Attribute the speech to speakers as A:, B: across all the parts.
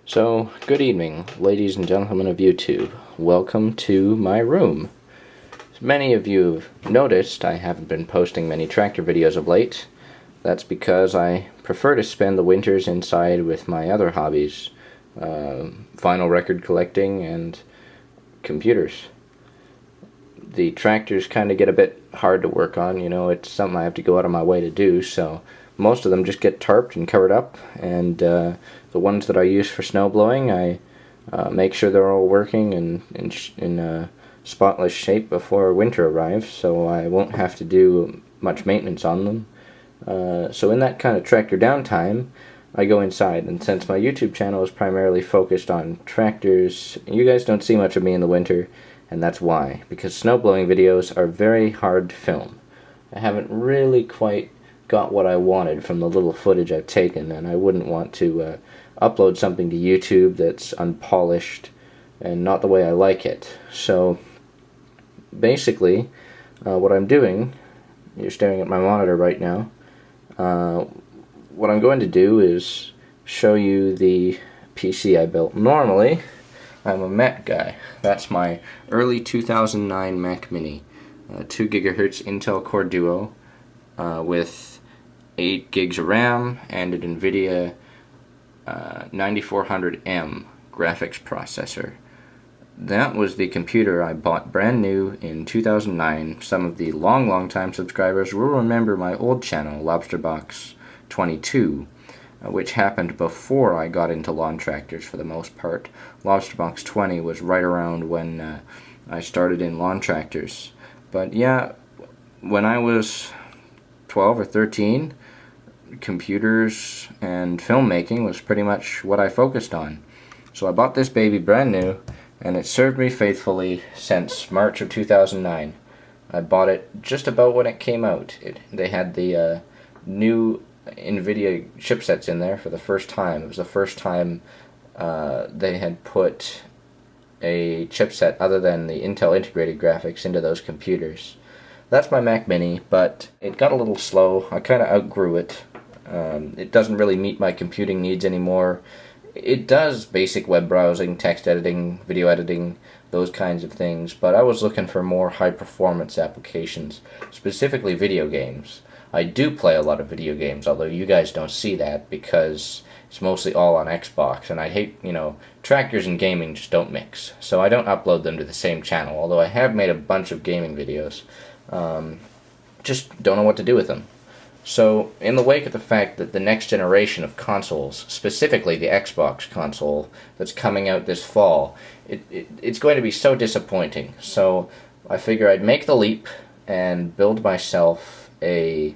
A: So, good evening, ladies and gentlemen of YouTube. Welcome to my room. As many of you have noticed, I haven't been posting many tractor videos of late. That's because I prefer to spend the winters inside with my other hobbies, vinyl record collecting and computers. The tractors kind of get a bit hard to work on, it's something I have to go out of my way to do, so most of them just get tarped and covered up, and the ones that I use for snow blowing, I make sure they're all working in spotless shape before winter arrives, so I won't have to do much maintenance on them. So in that kind of tractor downtime, I go inside, and since my YouTube channel is primarily focused on tractors, you guys don't see much of me in the winter, and that's why, because snowblowing videos are very hard to film. I haven't really quite got what I wanted from the little footage I've taken, and I wouldn't want to upload something to YouTube that's unpolished and not the way I like it. So basically, what I'm doing, you're staring at my monitor right now, what I'm going to do is show you the PC I built. Normally, I'm a Mac guy. That's my early 2009 Mac Mini. 2 GHz Intel Core Duo with 8 gigs of RAM and an Nvidia 9400M graphics processor. That was the computer I bought brand new in 2009. Some of the long time subscribers will remember my old channel, Lobsterbox20's, which happened before I got into lawn tractors for the most part. Lobsterbox20 was right around when I started in lawn tractors. But yeah, when I was 12 or 13, computers and filmmaking was pretty much what I focused on. So I bought this baby brand new, and it served me faithfully since March of 2009. I bought it just about when it came out. They had the new Nvidia chipsets in there for the first time. It was the first time they had put a chipset other than the Intel integrated graphics into those computers. That's my Mac Mini, but it got a little slow. I kind of outgrew it. It doesn't really meet my computing needs anymore. It does basic web browsing, text editing, video editing, those kinds of things, but I was looking for more high-performance applications, specifically video games. I do play a lot of video games, although you guys don't see that because it's mostly all on Xbox, and I hate, tractors and gaming just don't mix. So I don't upload them to the same channel, although I have made a bunch of gaming videos. Just don't know what to do with them. So, in the wake of the fact that the next generation of consoles, specifically the Xbox console that's coming out this fall, it's going to be so disappointing. So, I figure I'd make the leap and build myself a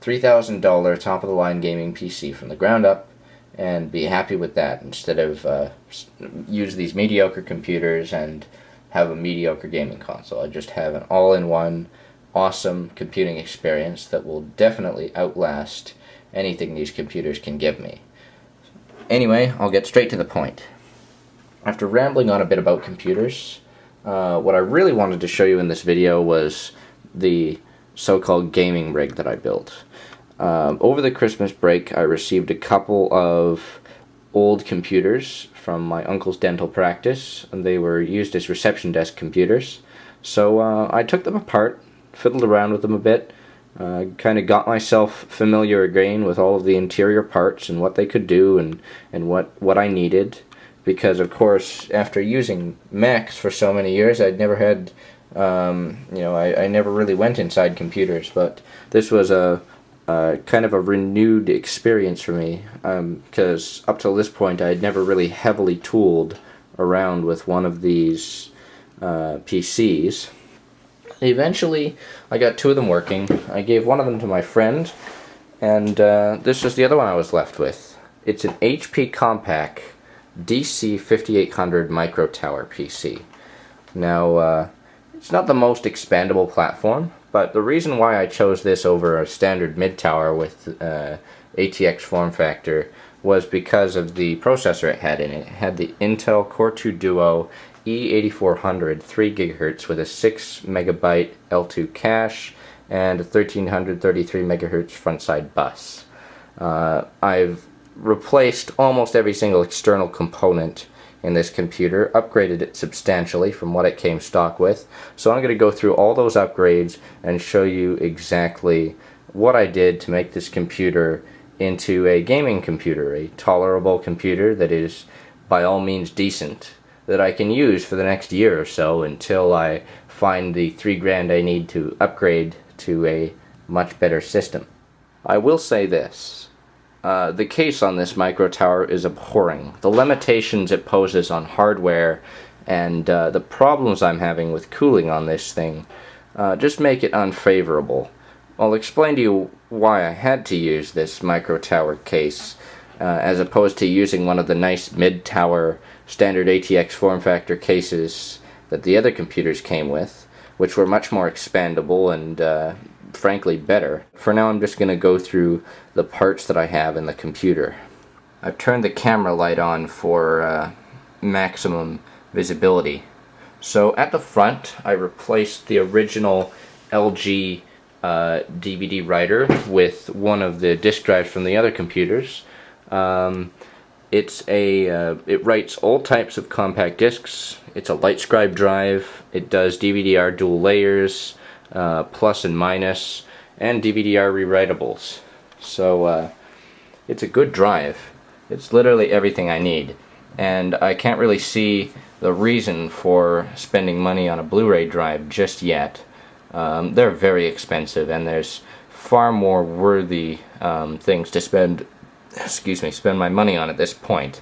A: $3,000 top-of-the-line gaming PC from the ground up and be happy with that instead of use these mediocre computers and have a mediocre gaming console. I just have an all-in-one awesome computing experience that will definitely outlast anything these computers can give me. Anyway, I'll get straight to the point. After rambling on a bit about computers, what I really wanted to show you in this video was the so-called gaming rig that I built. Over the Christmas break, I received a couple of old computers from my uncle's dental practice, and they were used as reception desk computers. So I took them apart, fiddled around with them a bit, kind of got myself familiar again with all of the interior parts and what they could do and what I needed, because of course after using Macs for so many years I'd never had, I never really went inside computers, but this was a kind of a renewed experience for me, because up till this point I had never really heavily tooled around with one of these PCs. Eventually, I got 2 of them working. I gave one of them to my friend, and this is the other one I was left with. It's an HP Compaq DC5800 Microtower PC. Now, it's not the most expandable platform, but the reason why I chose this over a standard mid-tower with ATX form factor was because of the processor it had in it. It had the Intel Core 2 Duo E8400 3 GHz with a 6 MB L2 cache and a 1333 MHz front side bus. I've replaced almost every single external component in this computer, upgraded it substantially from what it came stock with. So I'm going to go through all those upgrades and show you exactly what I did to make this computer into a gaming computer, a tolerable computer that is by all means decent, that I can use for the next year or so until I find the $3,000 I need to upgrade to a much better system. I will say this. The case on this Microtower is abhorring. The limitations it poses on hardware and the problems I'm having with cooling on this thing just make it unfavorable. I'll explain to you why I had to use this Microtower case as opposed to using one of the nice mid-tower standard ATX form factor cases that the other computers came with, which were much more expandable and frankly better. For now I'm just going to go through the parts that I have in the computer. I've turned the camera light on for maximum visibility. So at the front I replaced the original LG DVD writer with one of the disk drives from the other computers. It writes all types of compact discs. It's a LightScribe drive. It does DVD-R dual layers, plus and minus, and DVD-R rewritables. So it's a good drive. It's literally everything I need, and I can't really see the reason for spending money on a Blu-ray drive just yet. They're very expensive, and there's far more worthy things to spend my money on at this point.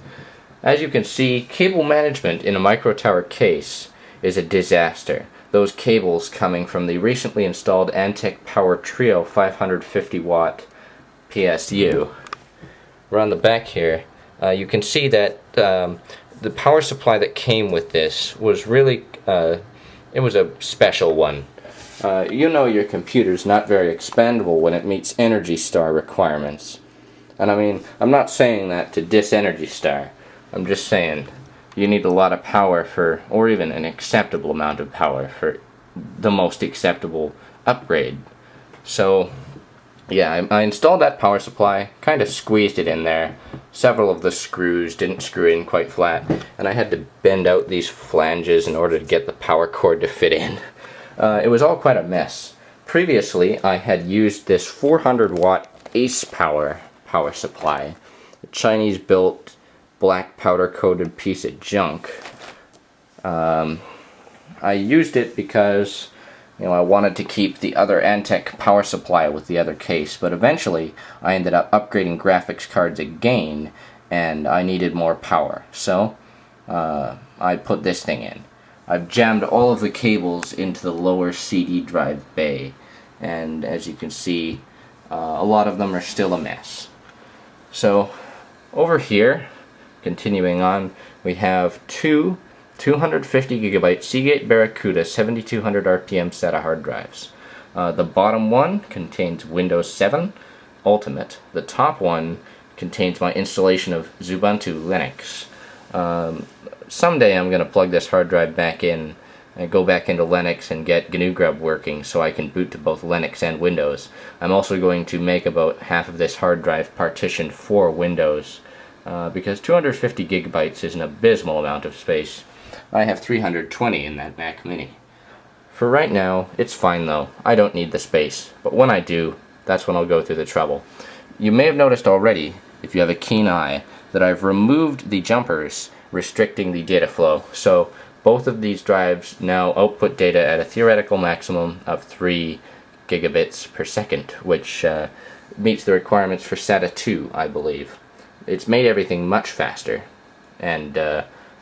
A: As you can see, cable management in a Microtower case is a disaster. Those cables coming from the recently installed Antec Power Trio 550 watt PSU. Around the back here, you can see that the power supply that came with this was really, it was a special one. You know your computer's not very expandable when it meets Energy Star requirements. And I mean, I'm not saying that to diss Energy Star. I'm just saying you need a lot of power for, or even an acceptable amount of power for the most acceptable upgrade. So, yeah, I installed that power supply, kind of squeezed it in there. Several of the screws didn't screw in quite flat, and I had to bend out these flanges in order to get the power cord to fit in. It was all quite a mess. Previously, I had used this 400 watt Ace Power supply, a Chinese-built black powder-coated piece of junk. I used it because I wanted to keep the other Antec power supply with the other case, but eventually I ended up upgrading graphics cards again, and I needed more power, so I put this thing in. I've jammed all of the cables into the lower CD drive bay, and as you can see, a lot of them are still a mess. So over here, continuing on, we have two 250 gigabyte Seagate Barracuda 7200 RPM SATA hard drives. The bottom one contains Windows 7 Ultimate. The top one contains my installation of Ubuntu Linux. Someday I'm going to plug this hard drive back in and go back into Linux and get GNU Grub working so I can boot to both Linux and Windows. I'm also going to make about half of this hard drive partitioned for Windows because 250 gigabytes is an abysmal amount of space. I have 320 in that Mac Mini. For right now, it's fine though. I don't need the space, but when I do, that's when I'll go through the trouble. You may have noticed already, if you have a keen eye, that I've removed the jumpers restricting the data flow. So both of these drives now output data at a theoretical maximum of 3 gigabits per second, which meets the requirements for SATA 2, I believe. It's made everything much faster, and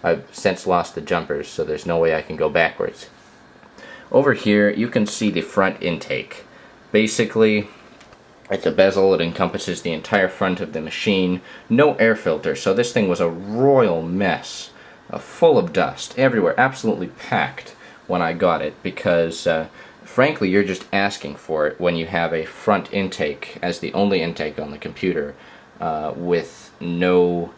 A: I've since lost the jumpers, so there's no way I can go backwards. Over here, you can see the front intake. Basically, it's a bezel that encompasses the entire front of the machine. No air filter, so this thing was a royal mess. Full of dust everywhere, absolutely packed when I got it, because frankly you're just asking for it when you have a front intake as the only intake on the computer with no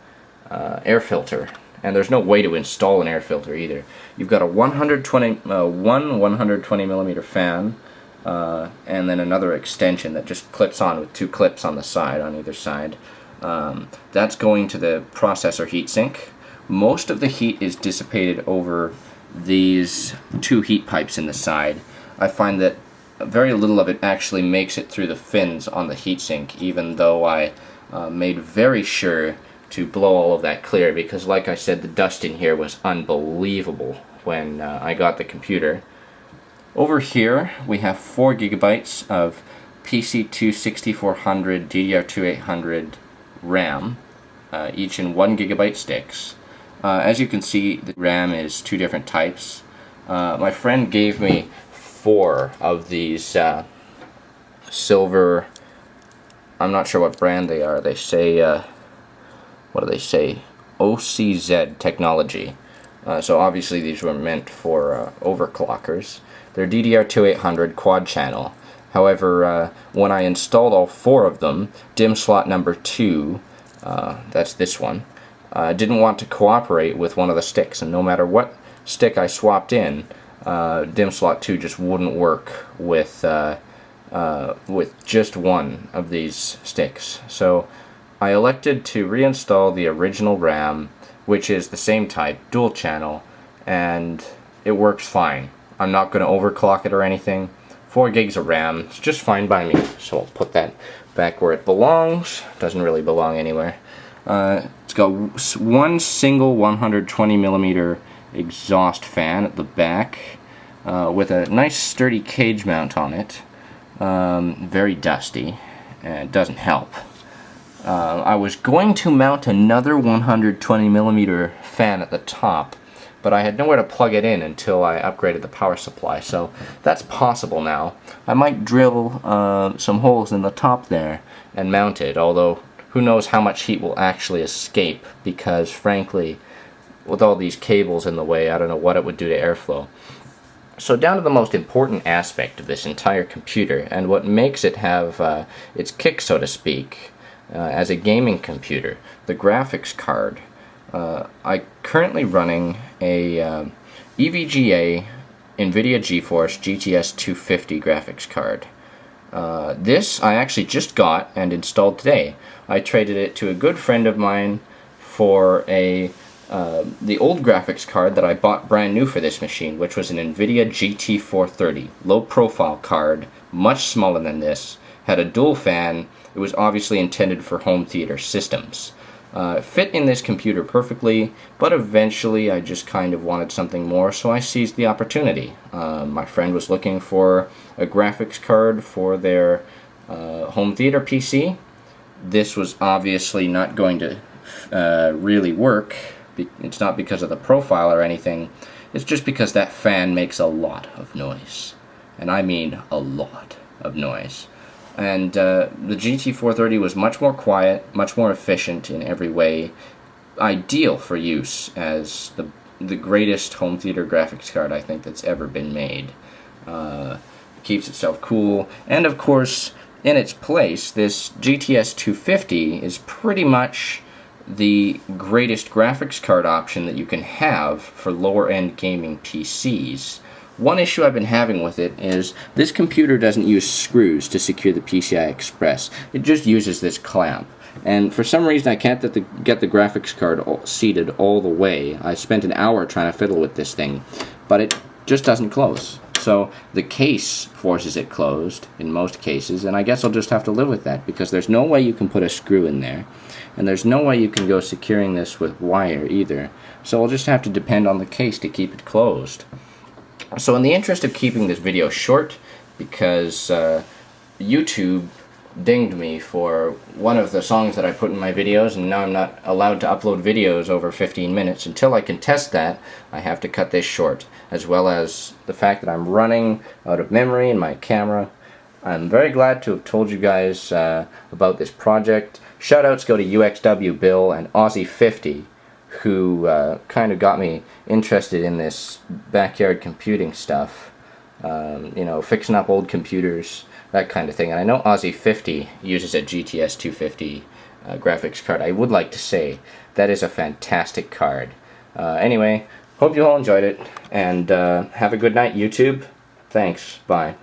A: air filter, and there's no way to install an air filter either. You've got a 120 millimeter fan and then another extension that just clips on with 2 clips on the side, on either side. That's going to the processor heatsink. Most of the heat is dissipated over these two heat pipes in the side. I find that very little of it actually makes it through the fins on the heatsink, even though I made very sure to blow all of that clear, because like I said, the dust in here was unbelievable when I got the computer. Over here we have 4 gigabytes of PC2 6400 DDR2 800 RAM, each in 1 gigabyte sticks. As you can see, the RAM is 2 different types. My friend gave me 4 of these silver, I'm not sure what brand they are. They say, what do they say? OCZ technology. So obviously these were meant for overclockers. They're DDR2 800 quad channel. However, when I installed all 4 of them, DIMM slot number 2, that's this one, didn't want to cooperate with one of the sticks, and no matter what stick I swapped in, DIMM slot 2 just wouldn't work with just one of these sticks. So I elected to reinstall the original RAM, which is the same type, dual channel, and it works fine. I'm not going to overclock it or anything. 4 gigs of RAM, it's just fine by me. So I'll put that back where it belongs. Doesn't really belong anywhere. It's got one single 120mm exhaust fan at the back with a nice sturdy cage mount on it. Very dusty, and it doesn't help. I was going to mount another 120mm fan at the top, but I had nowhere to plug it in until I upgraded the power supply, so that's possible now. I might drill some holes in the top there and mount it, although who knows how much heat will actually escape, because frankly, with all these cables in the way, I don't know what it would do to airflow. So down to the most important aspect of this entire computer, and what makes it have its kick, so to speak, as a gaming computer, the graphics card. I'm currently running a EVGA Nvidia Geforce GTS 250 graphics card. This I actually just got and installed today. I traded it to a good friend of mine for the old graphics card that I bought brand new for this machine, which was an Nvidia GT430, low profile card, much smaller than this, had a dual fan. It was obviously intended for home theater systems. It fit in this computer perfectly, but eventually I just kind of wanted something more, so I seized the opportunity. My friend was looking for a graphics card for their home theater PC. This was obviously not going to really work. It's not because of the profile or anything, it's just because that fan makes a lot of noise. And I mean a lot of noise. And the GT430 was much more quiet, much more efficient in every way, ideal for use as the greatest home theater graphics card I think that's ever been made. Keeps itself cool, and of course, in its place, this GTS 250 is pretty much the greatest graphics card option that you can have for lower end gaming PCs. One issue I've been having with it is this computer doesn't use screws to secure the PCI Express. It just uses this clamp. And for some reason I can't get the graphics card seated all the way. I spent an hour trying to fiddle with this thing, but it just doesn't close. So the case forces it closed in most cases, and I guess I'll just have to live with that, because there's no way you can put a screw in there, and there's no way you can go securing this with wire either. So I'll just have to depend on the case to keep it closed. So in the interest of keeping this video short, because YouTube dinged me for one of the songs that I put in my videos, and now I'm not allowed to upload videos over 15 minutes. Until I can test that, I have to cut this short, as well as the fact that I'm running out of memory in my camera. I'm very glad to have told you guys about this project. Shoutouts go to UXW Bill and Aussie50, who kind of got me interested in this backyard computing stuff. You know, fixing up old computers, that kind of thing. And I know Aussie50 uses a GTS 250 graphics card. I would like to say that is a fantastic card. Anyway, hope you all enjoyed it, and have a good night, YouTube. Thanks. Bye.